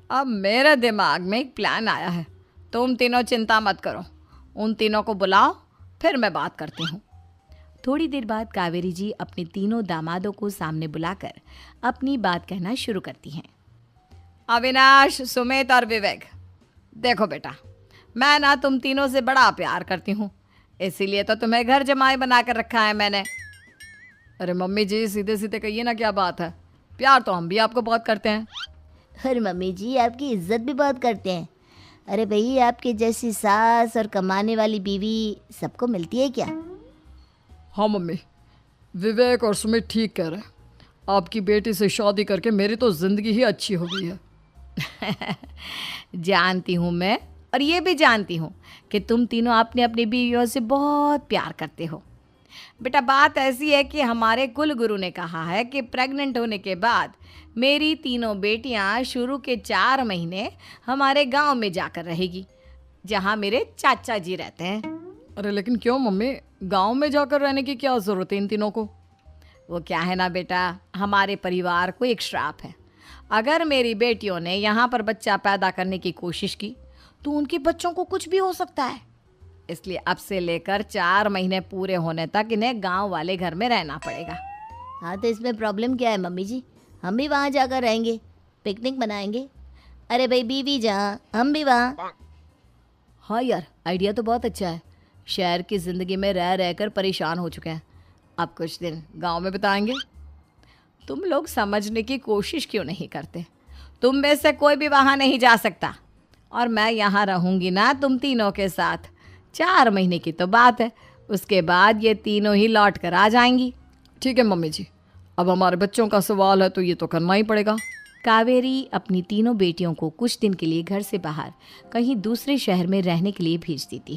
अब मेरे दिमाग में एक प्लान आया है। तुम तीनों चिंता मत करो, उन तीनों को बुलाओ, फिर मैं बात करती हूँ। थोड़ी देर बाद कावेरी जी अपने तीनों दामादों को सामने बुलाकर अपनी बात कहना शुरू करती हैं। अविनाश, सुमित और विवेक, देखो बेटा, मैं ना तुम तीनों से बड़ा प्यार करती हूँ, इसीलिए तो तुम्हें घर जमाई बना कर रखा है मैंने। अरे मम्मी जी, सीधे सीधे कहिए ना, क्या बात है? प्यार तो हम भी आपको बहुत करते हैं। अरे मम्मी जी, आपकी इज्जत भी बहुत करते हैं। अरे भाई, आपके जैसी सास और कमाने वाली बीवी सबको मिलती है क्या? हाँ मम्मी, विवेक और सुमित ठीक कह रहे हैं। आपकी बेटी से शादी करके मेरी तो ज़िंदगी ही अच्छी हो गई है। जानती हूँ मैं, और ये भी जानती हूँ कि तुम तीनों अपने अपनी बीवियों से बहुत प्यार करते हो। बेटा, बात ऐसी है कि हमारे कुल गुरु ने कहा है कि प्रेग्नेंट होने के बाद मेरी तीनों बेटियां शुरू के 4 महीने हमारे गांव में जाकर रहेगी, जहां मेरे चाचा जी रहते हैं। अरे लेकिन क्यों मम्मी, गांव में जाकर रहने की क्या ज़रूरत है इन तीनों को? वो क्या है ना बेटा, हमारे परिवार को एक श्राप है। अगर मेरी बेटियों ने यहाँ पर बच्चा पैदा करने की कोशिश की तो उनके बच्चों को कुछ भी हो सकता है। इसलिए अब से लेकर 4 महीने पूरे होने तक इन्हें गांव वाले घर में रहना पड़ेगा। हाँ, तो इसमें प्रॉब्लम क्या है मम्मी जी? हम भी वहाँ जाकर रहेंगे, पिकनिक मनाएंगे। अरे भाई, बीवी जहाँ हम भी वहाँ। हाँ यार, आइडिया तो बहुत अच्छा है। शहर की ज़िंदगी में रह रहकर परेशान हो चुके हैं, अब कुछ दिन गांव में बिताएंगे। तुम लोग समझने की कोशिश क्यों नहीं करते? तुम में से कोई भी वहाँ नहीं जा सकता, और मैं यहाँ रहूँगी ना तुम तीनों के साथ। 4 महीने की तो बात है, उसके बाद ये तीनों ही लौट कर आ जाएंगी। ठीक है मम्मी जी, अब हमारे बच्चों का सवाल है तो ये तो करना ही पड़ेगा। कावेरी अपनी तीनों बेटियों को कुछ दिन के लिए घर से बाहर कहीं दूसरे शहर में रहने के लिए भेज देती है।